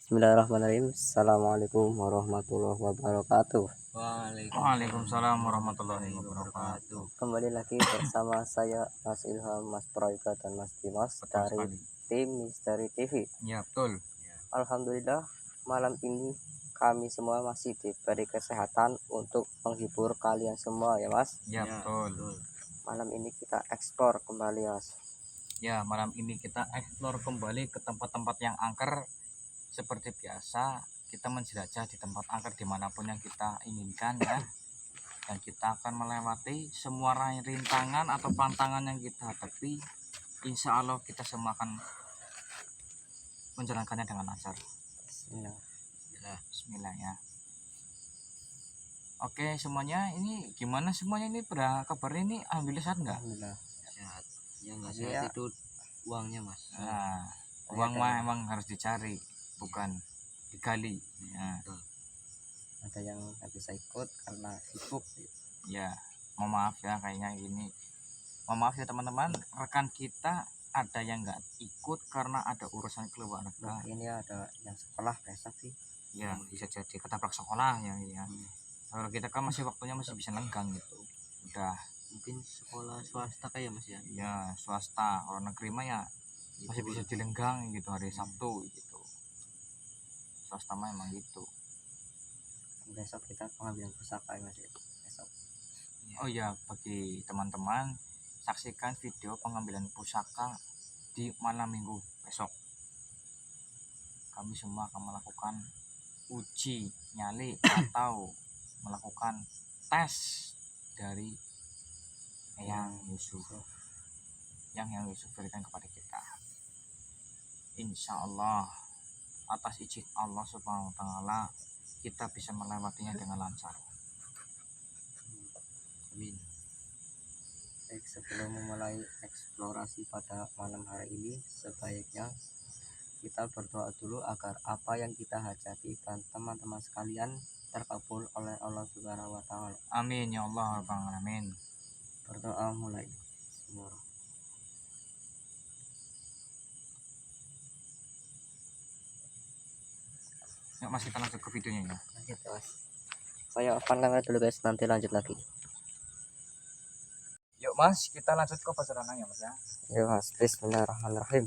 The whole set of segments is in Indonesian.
Bismillahirrahmanirrahim. Assalamualaikum warahmatullahi wabarakatuh. Waalaikumsalam warahmatullahi wabarakatuh. Kembali lagi bersama saya Mas Ilham, Mas Proyeka, dan Mas Dimas dari tim Misteri TV. Ya betul. Alhamdulillah malam ini kami semua masih diberi kesehatan untuk menghibur kalian semua ya Mas. Ya betul. Malam ini kita eksplor kembali Mas. Ya, malam ini kita eksplor kembali ke tempat-tempat yang angker. Seperti biasa, kita menjelajah di tempat angker dimanapun yang kita inginkan ya. Dan kita akan melewati semua rintangan atau pantangan yang kita hadapi. Insya Allah kita semua akan menjalankannya dengan lancar. Bismillah ya. Oke semuanya, ini gimana semuanya ini kabar ini? Alhamdulillah sehat nggak? Alhamdulillah sehat. Yang nggak sehat itu uangnya Mas. Nah, uang mah emang harus dicari, bukan digali. Ya. Ada yang nggak bisa ikut karena sibuk. Ya, mohon maaf ya kayaknya ini. Mohon maaf ya teman-teman, rekan kita ada yang nggak ikut karena ada urusan keluarga. Ini ada yang sekolah besok sih. Ya, bisa jadi ketabrak sekolah ya. Kalau kita kan masih waktunya masih bisa lenggang gitu. Udah Mungkin sekolah swasta kayak Mas ya. Ya, swasta. Kalau negeri mah ya masih bisa dilenggang gitu hari Sabtu gitu. Swasta mah emang gitu. Besok kita pengambilan pusaka ya Mas. Besok. Oh ya, bagi teman-teman saksikan video pengambilan pusaka di malam minggu besok. Kami semua akan melakukan uji nyali atau melakukan tes dari yang Yusuf berikan kepada kita. Insya Allah atas izin Allah Subhanahu wa Ta'ala kita bisa melewatinya dengan lancar. Amin. Baik, sebelum memulai eksplorasi pada malam hari ini, sebaiknya kita berdoa dulu agar apa yang kita hajati dan teman-teman sekalian terkabul oleh Allah Subhanahu wa Ta'ala. Amin ya Allah Rabbal Alamin. Berdoa mulai. Yuk Mas, kita lanjut ke videonya ya. Lanjut Mas. Saya open kamera dulu guys, nanti lanjut lagi. Yuk Mas, kita lanjut ke perjalanan ya Mas ya. Yuk Mas, bismillahirrahmanirrahim.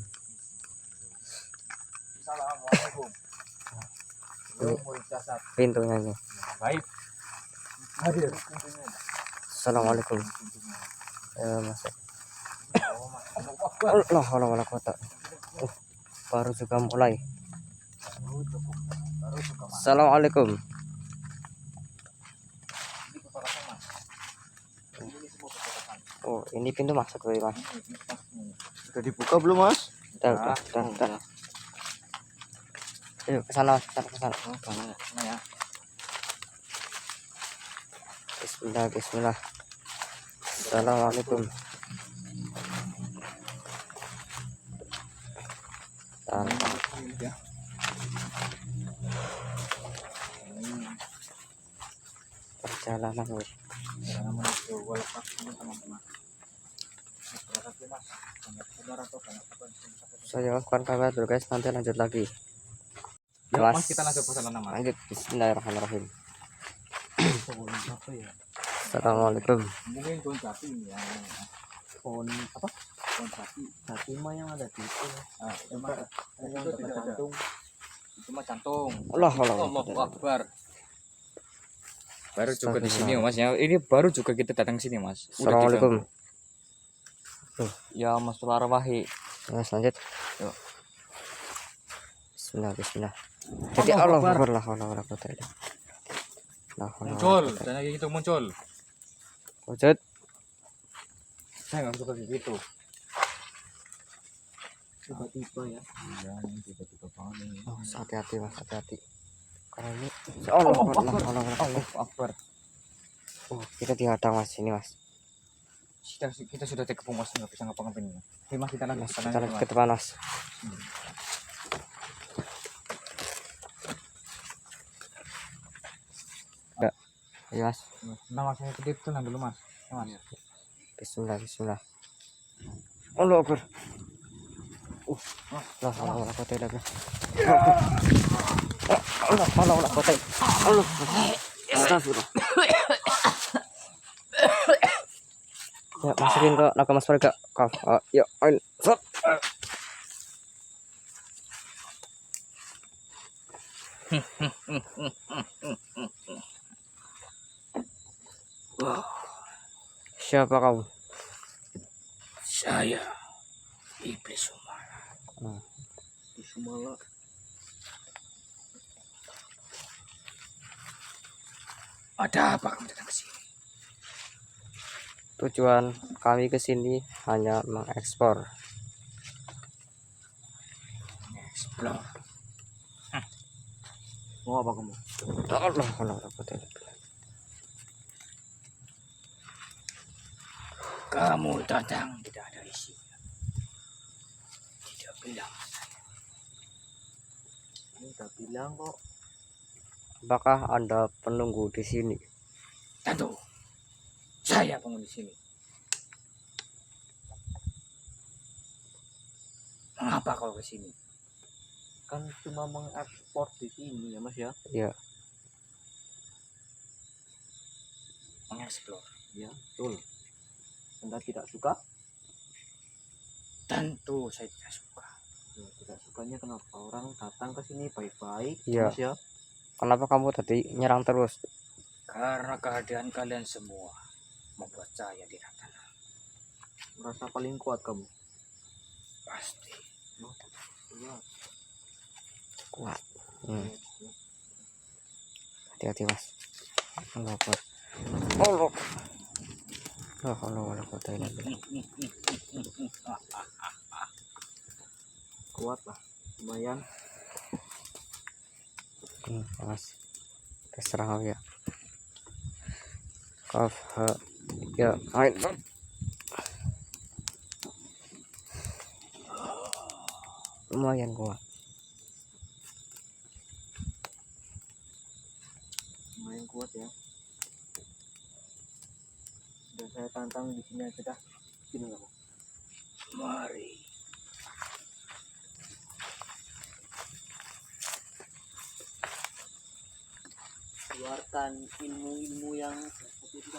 Assalamualaikum. Pintunya ini. Baik. Hadir pintunya. Assalamualaikum. Ya Mas. Allah kota. Baru juga mulai. Assalamualaikum. Oh, ini pintu masuk dari Mas. Sudah dibuka belum Mas? Udah. Yuk ke sana, ke sana. Ya. Bismillah. Assalamualaikum. Perjalanan menuju Walapak ini teman-teman. saya lakukan kamera dulu guys, nanti lanjut lagi. Yuk Mas, kita lanjut perjalanan Mas. Lanjut. Bismillahirrahmanirrahim. Assalamualaikum. Mungkin pohon jati ya. Pohon apa? Pohon jati mah yang ada di itu. Ah, yang dekat jantung. Itu mah jantung. Allahu Akbar. Baru juga di sini Mas ya. Ini baru juga kita datang ke sini Mas. Assalamualaikum. Ya Mas Tularawahi. Mas lanjut. Yuk. Bismillah. Jadi Allah Akbar. Muncul, dan lagi itu muncul. Wujud. Saya nggak suka gitu. Tiba-tiba ya. Iya, ini tiba-tiba banget. Oh, hati-hati Mas, hati-hati. Karena ini Allah Akbar. Oh, kita dihadang Mas ini Mas. Kita sudah dikepung Mas, nggak bisa ngapa-ngapain. Oke Mas, kita lanjut ke depan Mas. Iya Mas. Nah Mas, saya kedip tenang dulu Mas. Mas. Bismillah. Allah Akbar. Allah. Allah, kotai. Allah. Astagfirullah. Ya, masukin ke naga mas mereka. Kaf. Ya, ain. Set. Siapa kamu? Saya iblis Sumala. Di Sumala. Ada apa kamu datang ke sini? Tujuan kami ke sini hanya mengekspor. Explore. Mau apa kamu? Allah, kotai. Kamu datang tidak ada isinya. Tidak bilang. Ini udah bilang kok. Apakah Anda penunggu di sini? Tentu. Saya penghuni sini. Mengapa kau ke sini? Kan cuma mengekspor di sini ya Mas ya. Ya, Mengeksplor. Ya, betul. Anda tidak suka? Tentu saya tidak suka. Ya, tidak sukanya kenapa? Orang datang ke sini baik-baik, Iya. Mas ya. kenapa kamu tadi nyerang terus? Karena kehadiran kalian semua membuat saya tidak tenang. Merasa paling kuat kamu. Pasti. Iya. Kuat. Hati-hati mas. Allah Akbar. Allah. Allah kotai. Kuat lah. Lumayan. Mas. Terserah ya. Kaf. Ya, ain. Lumayan kuat. Lumayan kuat ya. Dan saya tantang di sini aja dah. Sini kamu. Mari. Keluarkan ilmu-ilmu yang seperti itu.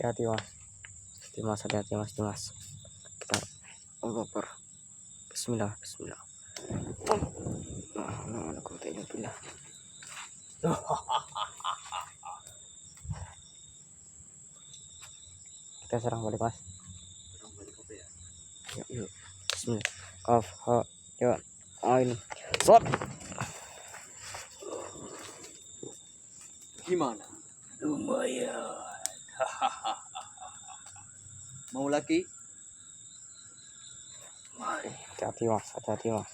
Hati-hati mas. Hati-hati mas. Kita Allah Akbar. Bismillah. Allah kotai. Bismillah. Kita serang balik mas. Orang balik apa ya? Yuk. Bismillah. Kaf. Ya, ain. Shot. Gimana? Lumayan. Mau lagi? Mari. Hati-hati mas.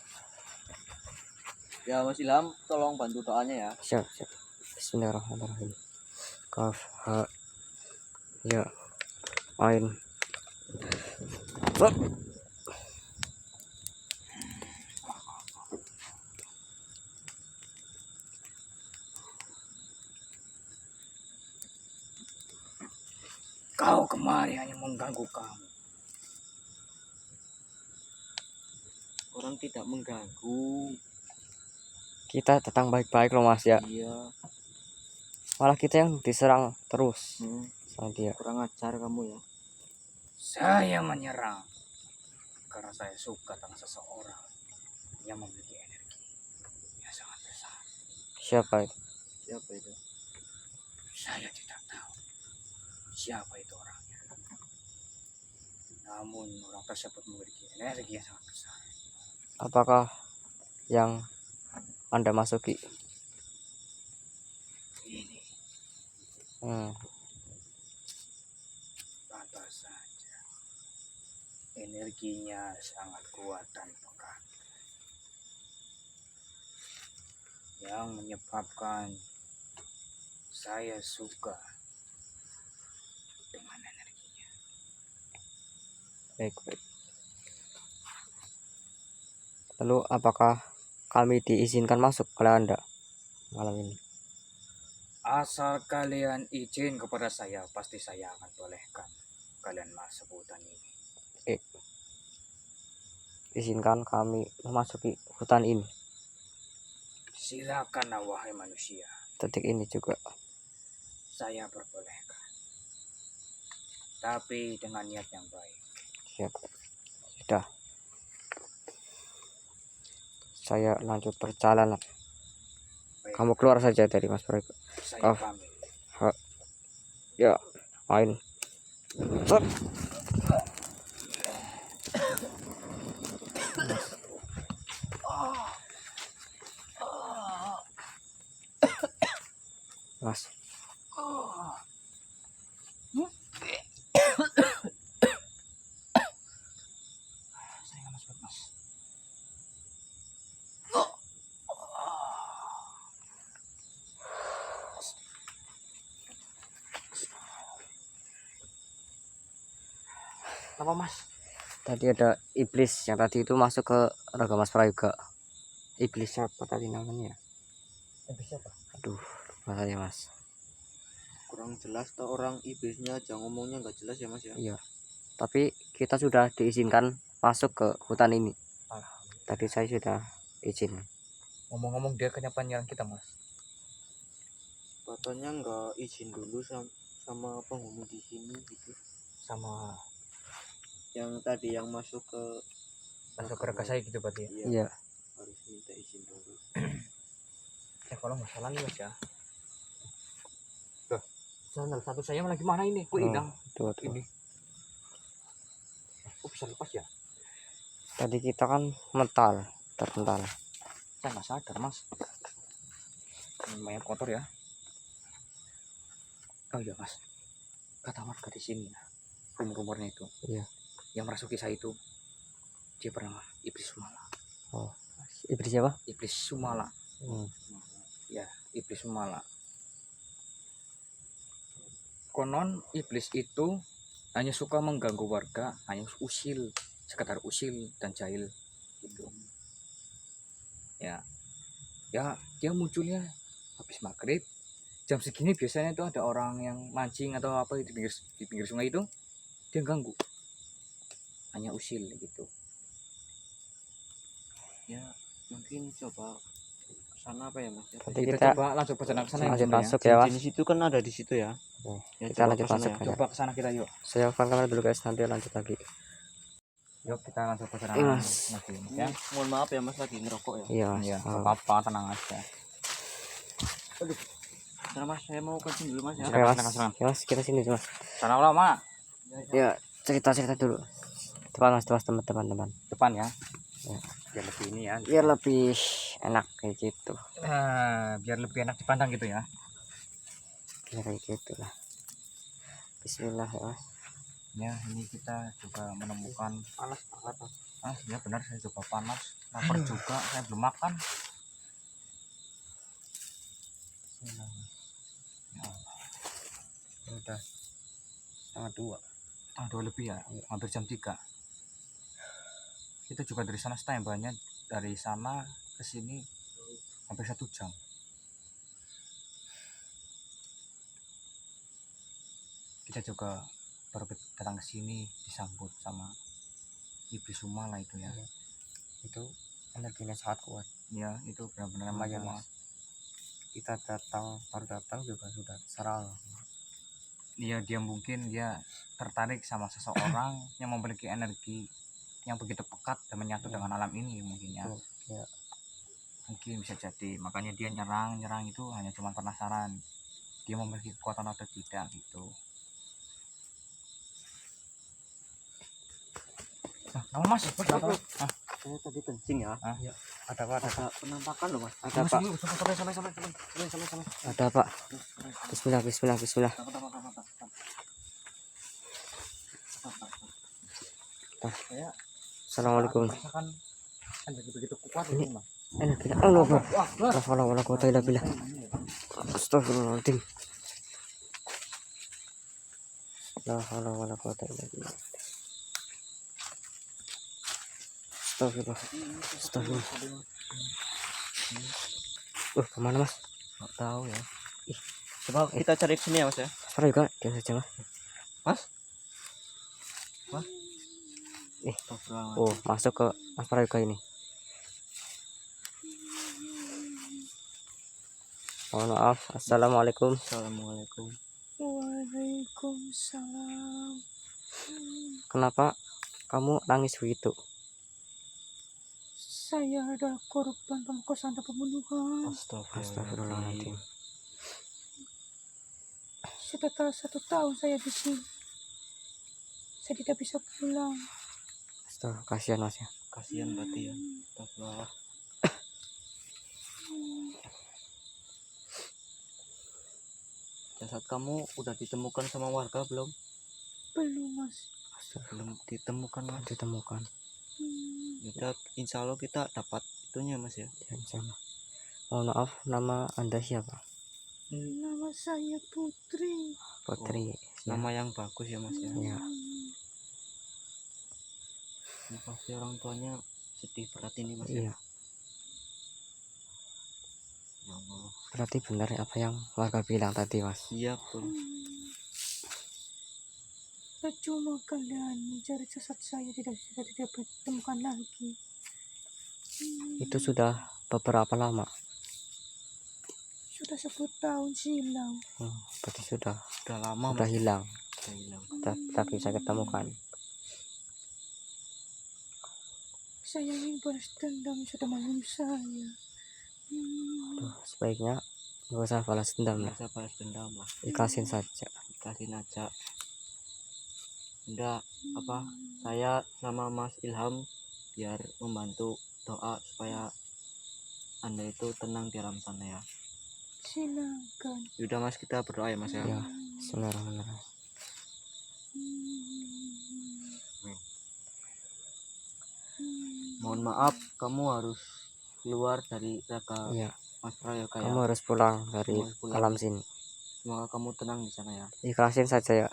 Ya Mas Ilham, tolong bantu doanya ya. Siap. Bismillahirrahmanirrahim. Kaf. Ya, ain. Shot. Kau kemari hanya mengganggu kamu. Orang tidak mengganggu. Kita datang baik-baik loh mas ya. Iya. Malah kita yang diserang terus sama dia. Kurang ajar kamu ya. Saya menyerang karena saya suka dengan seseorang yang memiliki energi yang sangat besar. Siapa itu? Siapa itu? Saya tidak tahu siapa itu orangnya. Namun orang tersebut memiliki energi yang sangat besar. Apakah yang Anda masuki? Ini pantas saja. Energinya sangat kuat dan pekat. Yang menyebabkan saya suka dengan energinya. Baik. Lalu apakah kami diizinkan masuk oleh Anda malam ini? Asal kalian izin kepada saya, pasti saya akan bolehkan kalian masuk hutan ini. izinkan kami memasuki hutan ini. Silakan wahai manusia, Detik ini juga. saya perbolehkan. Tapi dengan niat yang baik. Siap. Sudah. Saya lanjut perjalanan. Baik, Kamu keluar saja dari Mas Bro. saya Oh. pamit. Ya, main. Set. Mas. Saya Mas Bro, Mas. Apa Mas? Tadi ada iblis yang tadi itu masuk ke raga Mas Prayoga. Iblis siapa tadi namanya? Iblis siapa? Aduh, lupa saya Mas. Kurang jelas toh, orang iblisnya aja ngomongnya nggak jelas ya Mas ya. Iya. Tapi kita sudah diizinkan masuk ke hutan ini. Tadi saya sudah izin. Ngomong-ngomong dia kenapa nyerang kita Mas? Katanya nggak izin dulu sama penghuni di sini gitu. Sama Yang tadi yang masuk ke raga saya gitu berarti ya? Iya, Iya. harus minta izin dulu. Kalau nggak salah nih Mas ya. Loh, sandal satu saya lagi mana ini? Kok hilang? Tuh. Ini. Kok bisa lepas ya? Tadi kita kan terpental. Saya nggak sadar Mas. Lumayan kotor ya. Oh iya Mas, kata warga di sini ya, rumor-rumornya itu. Iya. Yang merasuki saya itu dia bernama Iblis Sumala. Iblis siapa? Iblis Sumala. Ya, Iblis Sumala. Konon iblis itu hanya suka mengganggu warga, hanya usil, sekedar usil dan jahil gitu. Ya, dia munculnya habis maghrib. Jam segini biasanya itu ada orang yang mancing atau apa di pinggir sungai itu, dia ganggu, hanya usil gitu. Ya mungkin coba kesana apa ya Mas ya. Nanti Kita kita coba langsung ke sana lanjut masuk ya Mas. Jenis itu kan ada di situ ya. Ya, Kita coba lanjut kesana masuk ya. aja. Coba ke sana kita yuk. Saya off kamera dulu guys, nanti lanjut lagi. Yuk kita langsung ke sana Iya, Mas. lagi ya. Mohon maaf ya Mas, lagi ngerokok ya. Iya Mas. Iya, Oh. apa-apa, tenang aja. Karena Mas saya mau kencing dulu Mas ya. Oke Mas. silakan. Ya Mas, kita sini Mas. Sana ulah, Mak. Ya, cerita dulu. Depan Mas, teman-teman. Depan ya. Ya. Biar lebih ini ya. Biar lebih enak kayak gitu. Biar lebih enak dipandang gitu ya. Biar kayak gitu lah. Bismillah ya Mas. Ya, ini kita juga menemukan Panas banget Mas. ya benar, saya juga panas, lapar juga, saya belum makan. Ya udah. Setengah 2. Dua lebih ya, hampir jam 3. Kita juga dari sana banyak, dari sana ke sini hampir 1 jam. Kita juga baru datang ke sini disambut sama Iblis Sumala itu ya. Itu energinya sangat kuat. Ya, itu benar-benar Lumayan, memang Mas. Kita baru datang juga sudah serang. dia mungkin dia tertarik sama seseorang yang memiliki energi yang begitu pekat dan menyatu dengan alam ini mungkin ya. Ya. Mungkin bisa jadi makanya dia nyerang itu hanya cuma penasaran dia memiliki kekuatan atau tidak gitu. Nama Mas, kenapa? Saya tadi kencing ya. Ya. Ada apa? Ada penampakan loh Mas. Ada Pak. Sampai. Ada Pak. Bismillah. Ya, Assalamualaikum. rasakan begitu kuat Ini- itu Mas. Energinya Allah. Wah, La quwwata illa billah. Astagfirullahaladzim. La haula wala quwwata illa billah. Astagfirullah. Kemana Mas? Nggak tahu ya. Coba kita cari ke sini ya Mas ya. Sorry juga, diam saja Mas. Mas? Astagfirullah. Oh, masuk ke Mas Prayoga ini. Mohon maaf. Assalamualaikum. Assalamualaikum. Waalaikumsalam. Kenapa kamu nangis begitu? Saya adalah korban pemerkosaan dan pembunuhan. Astagfirullahaladzim. Sudah 1 tahun saya di sini. Saya tidak bisa pulang. Astaga, kasihan Mas ya. Kasihan berarti ya. Astagfirullah. Jasad kamu udah ditemukan sama warga belum? Belum, Mas. Belum ditemukan mas. Ditemukan. Udah, insya Allah kita dapat itunya mas ya. Ya, insyaallah. Mohon maaf, nama Anda siapa? Nama saya Putri. Putri. Ya. Nama yang bagus ya mas ya. Ya. Ini pasti orang tuanya sedih berat ini mas ya. Iya. Ya Allah. Berarti benar apa yang warga bilang tadi Mas? Iya betul. Percuma kalian mencari jasad saya tidak ditemukan lagi. Itu sudah beberapa lama. Sudah 10 tahun silam. Berarti sudah Lama sudah mas. hilang. Sudah hilang. Tak bisa ketemukan. Saya ingin balas dendam sudah membunuh saya. Aduh, sebaiknya nggak usah balas dendam lah. Biasa balas dendam lah. Ikhlasin saja. Ikhlasin aja. Udah apa? Saya sama Mas Ilham biar membantu doa supaya Anda itu tenang di alam sana ya. Silakan. Udah mas, kita berdoa ya mas ya. Ya, bismillahirrahmanirrahim. Mohon maaf, kamu harus keluar dari raga Iya, Mas Prayoga ya. kamu harus pulang dari Kamu harus pulang. alam sini. Semoga kamu tenang di sana ya. Ikhlasin saja ya.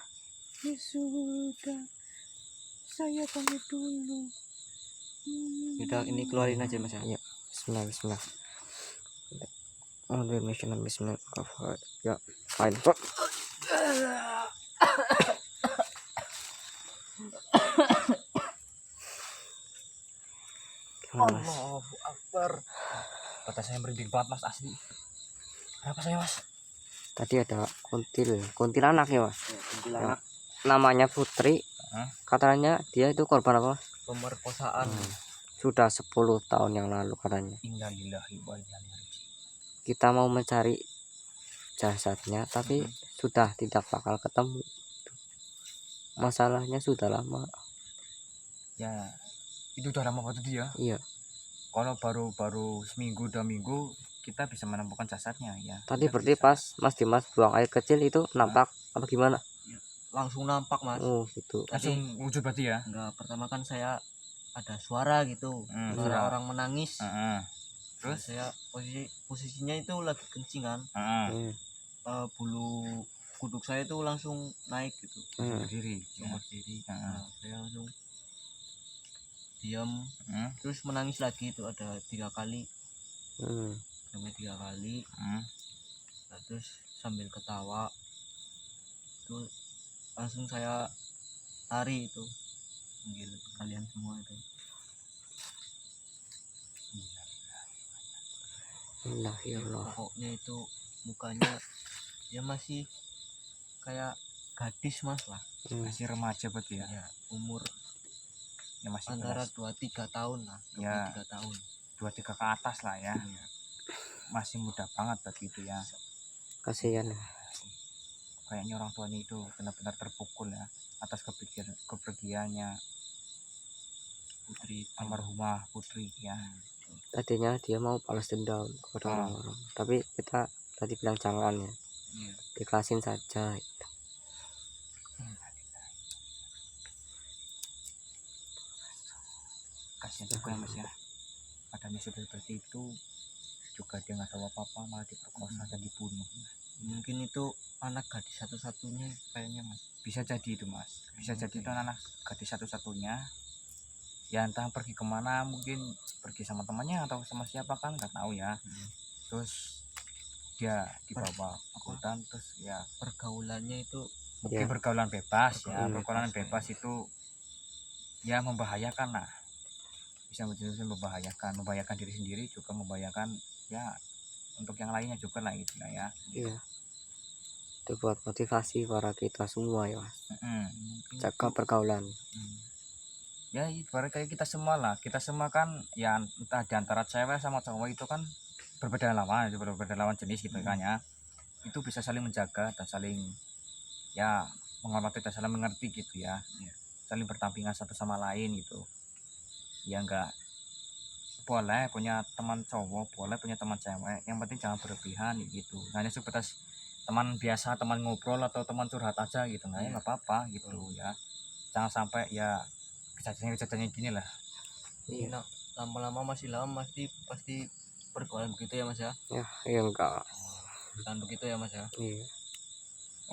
Ya sudah. Saya pamit dulu. Udah, ini keluarin aja mas ya. Iya. Bismillah, bismillah. Bismillah. Ya, fine. Pak. Gimana, Mas? Allahu Akbar. Batas saya merinding banget mas, asli. Kenapa saya mas? Tadi ada kuntilanak ya Mas. Ya, kuntilanak Namanya Putri. Hah? Katanya dia itu korban apa? pemerkosaan. Sudah 10 tahun yang lalu katanya. Innalillahi wa inna ilaihi raji'un. Kita mau mencari jasadnya tapi sudah tidak bakal ketemu. Masalahnya sudah lama. Ya, itu udah lama waktu dia. Iya. Kalau baru seminggu 2 minggu kita bisa menemukan jasadnya ya. Tadi Kita berarti bisa. pas Mas Dimas buang air kecil itu nampak apa gimana? Langsung nampak mas. Oh gitu. Langsung wujud berarti ya. Enggak, pertama kan saya ada suara gitu, suara Iya. orang menangis. Heeh. Terus saya posisinya itu lagi kencing kan. Heeh. Bulu kuduk saya itu langsung naik gitu. Berdiri. Langsung berdiri. Heeh. Nah, saya langsung diam. Heeh. Terus menangis lagi itu ada 3 kali. Sampai 3 kali. Heeh. Nah, terus sambil ketawa itu langsung saya lari itu panggil kalian semua itu. Ya, pokoknya itu mukanya ya masih kayak gadis mas lah. Masih remaja berarti ya. Ya, umur Ya masih antara belas. 2-3 tahun lah. Ya. 3 tahun. 2-3 ke atas lah ya. Iya. Masih muda banget begitu ya. Kasihan. Kayaknya orang tuanya itu benar-benar terpukul ya atas kepergiannya Putri almarhumah Putri ya. Tadinya dia mau balas dendam kepada orang-orang. Tapi kita tadi bilang jangan ya. Iya. Ikhlasin saja. Kasihan juga ya mas ya. Adanya sudah seperti itu juga dia nggak tahu apa-apa malah diperkosa dan dibunuh. Mungkin itu anak gadis satu-satunya kayaknya mas. Bisa jadi itu mas. Bisa jadi itu anak gadis satu-satunya. Ya entah pergi kemana, mungkin pergi sama temannya atau sama siapa kan nggak tahu ya. Terus dia dibawa ke hutan terus ya Pergaulannya itu mungkin Ya. pergaulan bebas ya. Pergaulan Pergaulan bebas, bebas itu ya membahayakan lah, bisa membahayakan diri sendiri juga membahayakan ya untuk yang lainnya juga lah gitu lah ya. Iya, itu buat motivasi para kita semua ya Mas. Mungkin Jaga itu, pergaulan. ya ibarat kayak kita semua lah, kita semua kan ya entah di antara cewek sama cowok itu kan berbeda lawan jenis gitu kan ya, itu bisa saling menjaga dan saling ya menghormati dan saling mengerti gitu ya, saling berdampingan satu sama lain gitu ya. Enggak boleh punya teman cowok, boleh punya teman cewek, yang penting jangan berlebihan gitu, hanya sebatas teman biasa, teman ngobrol atau teman curhat aja gitu, nah ya nggak apa-apa gitu ya, jangan sampai ya kejadian-kejadian gini lah. Iya. Nah, lama-lama masih lama pasti pergaulan begitu ya Mas ya. Ya, iya enggak. Bukan begitu ya Mas ya. Iya.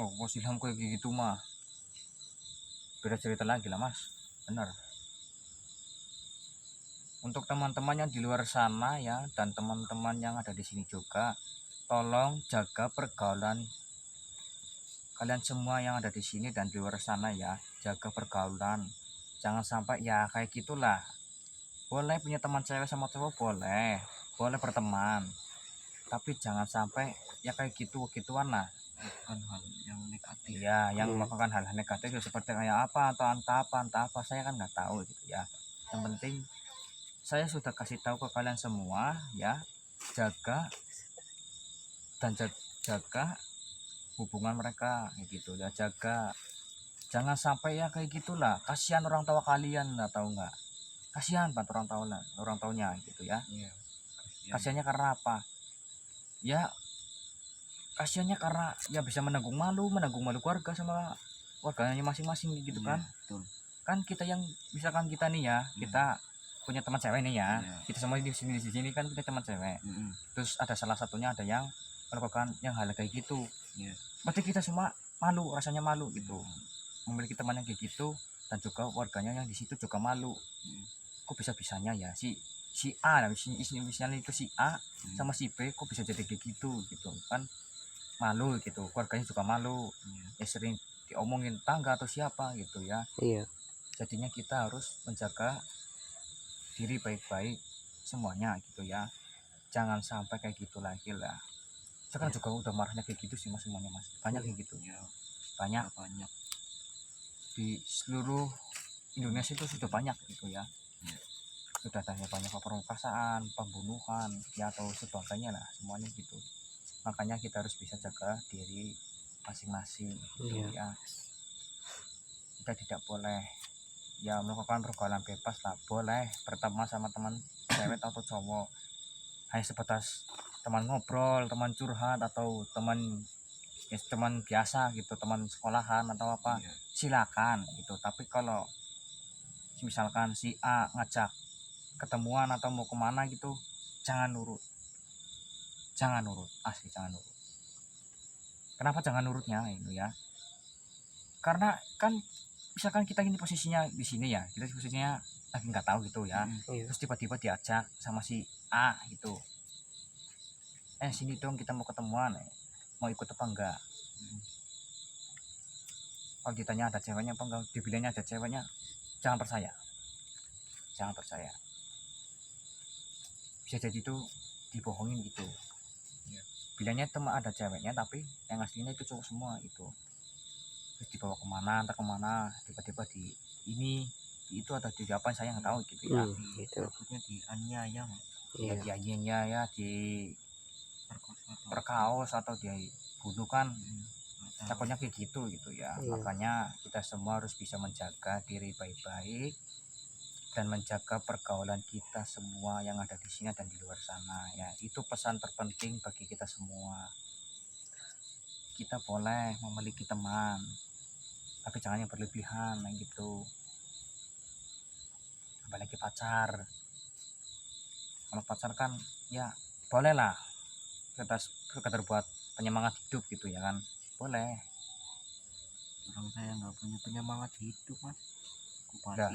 Oh Mas Ilham kayak gitu mah beda cerita lagi lah Mas, bener. Untuk teman-teman yang di luar sana ya, dan teman-teman yang ada di sini juga, tolong jaga pergaulan kalian semua yang ada di sini dan di luar sana ya, jaga pergaulan, jangan sampai ya kayak gitulah. Boleh punya teman cewek sama cowok, boleh berteman, tapi jangan sampai ya kayak gituan lah. Bukan hal yang negatif. Ya yang Iya. melakukan hal-hal negatif ya, seperti kayak apa atau entah apa saya kan nggak tahu gitu ya. Yang penting saya sudah kasih tahu ke kalian semua ya, jaga dan jaga hubungan mereka kayak gitu ya, jaga jangan sampai ya kayak gitulah, kasihan orang tua kalian lah, tahu nggak, kasihan banget orang tuanya gitu ya. Iya. Kasihannya karena apa ya, kasihannya karena ya bisa menanggung malu keluarga sama keluarganya masing-masing gitu kan. Betul. Kan kita yang misalkan kita nih ya, kita punya teman cewek nih ya, kita semua di sini kan punya teman cewek, terus ada salah satunya ada yang melakukan yang hal kayak gitu, berarti kita semua rasanya malu gitu, memiliki teman yang kayak gitu, dan juga warganya yang di situ juga malu. Kok bisa-bisanya ya si A lah, misalnya itu si A sama si B kok bisa jadi kayak gitu kan, malu gitu, keluarganya juga malu, ya sering diomongin tangga atau siapa gitu ya. Iya. Jadinya kita harus menjaga diri baik-baik semuanya gitu ya, jangan sampai kayak gitu lagi lah. Sekarang juga udah marahnya kayak gitu sih Mas, semuanya Mas, banyak kayak gitu ya, banyak di seluruh Indonesia itu sudah banyak gitu ya, sudah banyak perkosaan, pembunuhan ya atau sebagainya lah, semuanya gitu. Makanya kita harus bisa jaga diri masing-masing gitu ya, kita tidak boleh ya melakukan pergaulan bebas lah, boleh berteman sama teman cewek atau cowok hanya sebatas teman ngobrol, teman curhat, atau teman ya teman biasa gitu, teman sekolahan atau apa, silakan gitu. Tapi kalau misalkan si A ngajak ketemuan atau mau kemana gitu, jangan nurut, asli jangan nurut. Kenapa jangan nurutnya itu ya, karena kan misalkan kita ini posisinya di sini ya, kita posisinya lagi nggak tahu gitu ya, terus tiba-tiba diajak sama si A gitu, sini dong kita mau ketemuan, mau ikut apa enggak. Kalau ditanya ada ceweknya apa enggak, dibilangnya ada ceweknya, jangan percaya, bisa jadi itu dibohongin gitu. Bilangnya teman ada ceweknya tapi yang aslinya itu cowok semua itu, terus dibawa kemana entah kemana, tiba-tiba di ini di itu atau di apa saya nggak tahu gitu ya, Gitu. Dianiaya ya diajinya ya di perkaos atau dibunuh kan, takutnya kayak gitu ya. Makanya kita semua harus bisa menjaga diri baik-baik dan menjaga pergaulan kita semua yang ada di sini dan di luar sana ya, itu pesan terpenting bagi kita semua. Kita boleh memiliki teman tapi jangan yang berlebihan gitu, apalagi pacar. Kalau pacar kan ya boleh lah, sekedar buat penyemangat hidup gitu ya kan, boleh. Orang saya nggak punya penyemangat hidup Mas, Udah.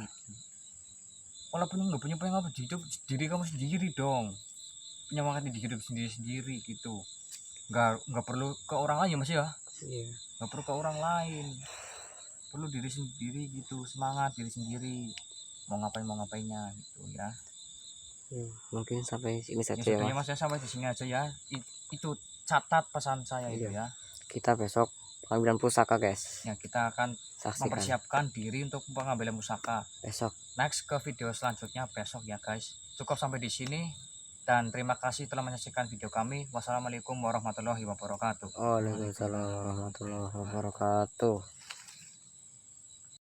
Walaupun nggak punya penyemangat hidup, diri kamu sendiri dong penyemangat di hidup sendiri gitu, nggak perlu ke orang lain Mas ya, nggak perlu ke orang lain, perlu diri sendiri gitu, semangat diri sendiri. mau ngapainnya gitu ya. Mungkin sampai sini Ya saja ya sudah ya Mas. Mas ya, sampai di sini aja ya. Itu catat pesan saya itu Iya. ya. Kita besok pengambilan pusaka guys. Ya kita akan Saksikan mempersiapkan diri untuk pengambilan pusaka. besok. Next ke video selanjutnya besok ya guys. Cukup sampai di sini dan terima kasih telah menyaksikan video kami. Wassalamualaikum warahmatullahi wabarakatuh. Waalaikumsalam warahmatullahi wabarakatuh.